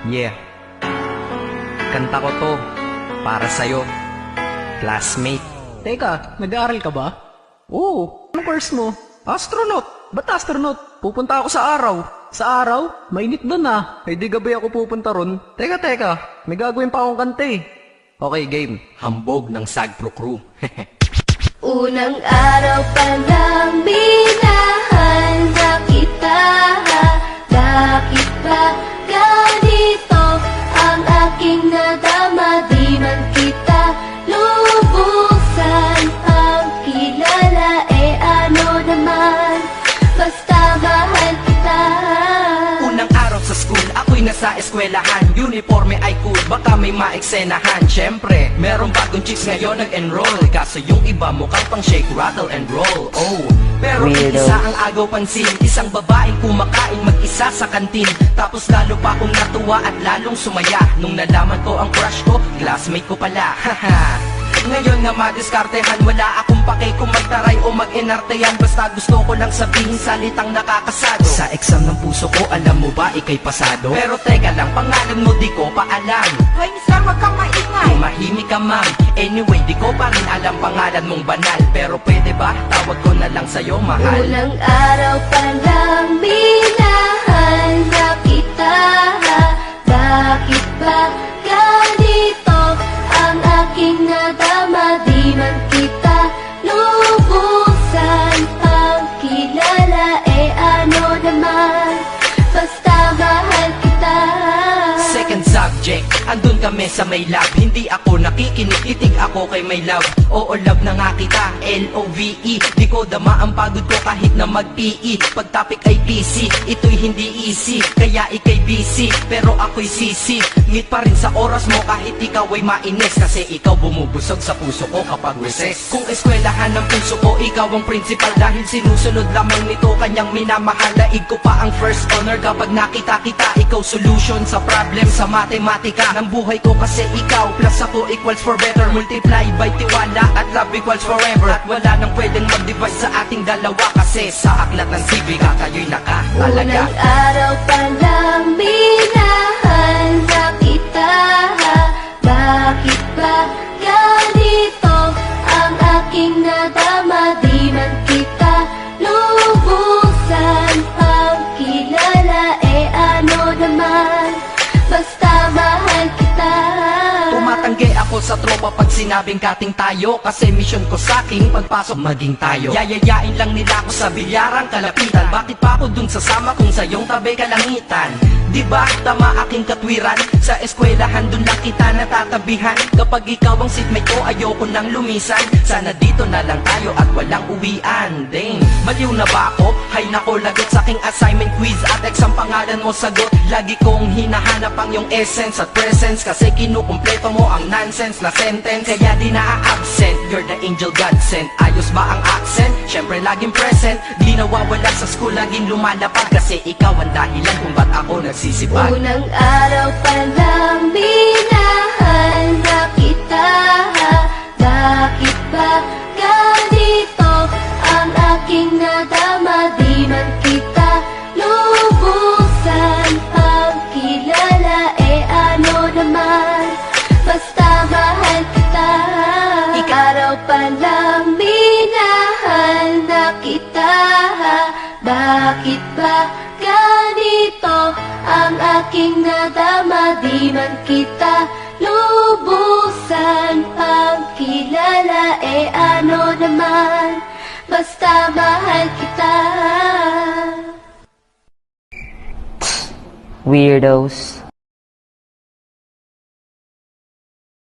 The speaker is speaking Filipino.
Yeah. Kanta ko to para sa'yo, classmate. Teka, nag-aaral ka ba? Oo. Anong course mo? Astronaut. Ba't astronaut? Pupunta ako sa araw. Sa araw? Mainit doon ah. Eh di gabi ako pupunta ron. Teka. May gagawin pa akong kanta eh. Okay, game. Hambog ng Sagpro Crew. Unang araw pa lang minahal na kita. Bakit ba ganito ang aking nadama? Di man kita lubusan ang kilala. Eh ano naman, basta mahal kita. Unang araw sa school, ako'y nasa eskwelahan. Uniforme ay cool, baka may maeksenahan. Siyempre, merong bagong chicks ngayon nag-enroll. Kaso yung iba mukhang pang shake, rattle and roll. Oh, pero isa ang agaw pansin. Isang babaeng kumakain mag-isa sa kantin. Tapos lalo pa akong natuwa at lalong sumaya nung nalaman ko ang crush ko, classmate ko pala. Haha. Ngayon nga madiskartehan, wala akong pake kung magtaray o mag-enartehan. Basta gusto ko lang sabihin salitang nakakasado. Sa exam ng puso ko, alam mo ba ikay pasado? Pero teka lang, pangalan mo di ko pa alam. Hoy, sir, wag kang maingay. Tumahimik ka ma'am. Anyway, di ko pa rin alam pangalan mong banal. Pero pwede ba, tawag ko na lang sa'yo mahal. Unang araw pa lang minahal na kita. Bakit ba ganito ang aking nadama? Di man kita lubusan ang kilala. Eh ano naman, basta mahal kita. Second subject, andun kami sa may lab. Hindi ako nakikinig, titig ako kay may love. Oo, love na nga kita, L-O-V-E. Di ko dama ang pagod ko kahit na mag-PE. Pag topic ay PC, ito'y hindi easy. Kaya ikay busy, pero ako'y sisi. Ngit pa rin sa oras mo kahit ikaw ay mainis. Kasi ikaw bumubusog sa puso ko kapag recess. Kung eskwelahan ng puso ko, ikaw ang principal. Dahil sinusunod lamang nito kanyang minamahal. Laig ko pa ang first honor kapag nakita kita. Ikaw solution sa problem sa matematika ng buhay ko. Kasi ikaw plus ako equals for better. Multiply by tiwala at love equals forever. At wala nang pwedeng mag-divide sa ating dalawa. Kasi sa aklat ng sibika kayo'y nakatalaga. Unang araw pa lang minahal na kita. Bakit ba ganito ang aking nadama? Di man kita lubusan ang kilala. Eh ano naman, basta mahal kita. Tumatanggi ako sa tropa pag sinabing kating tayo. Kasi mission ko sa aking pagpasok maging tayo. Yayayain lang nila ako sa bilyarang kalapitan. Bakit pa ako dun sasama kung sa iyong tabi kalangitan? Diba tama aking katwiran? Sa eskwelahan dun lang kita natatabihan. Kapag ikaw ang seatmate ko, ayoko nang lumisan. Sana dito na lang tayo at walang uwian. Dang, baliw na ba ako? Hay nako, lagot sa aking assignment quiz at exam pangalan mo sagot. Lagi kong hinahanap ang iyong essence at presence. Kasi kinukumpleto mo ang nonsense na sentence. Kaya di na-absent, you're the angel God sent. Ayos ba ang accent? Syempre laging present. Di nawawala sa school, laging lumalapag. Kasi ikaw ang dahilan kung ba't ako nagsisipag. Unang araw pa lang minahal na kita. Bakit ba ganito ang aking nadama? Di man kita lubusan ang kilala. Eh ano naman, basta mahal kita. Araw pa lang minahal na kita. Bakit ba ganito ang aking nadama? Di man kita lubusan ang kilala. Eh ano naman, basta mahal kita. Weirdos.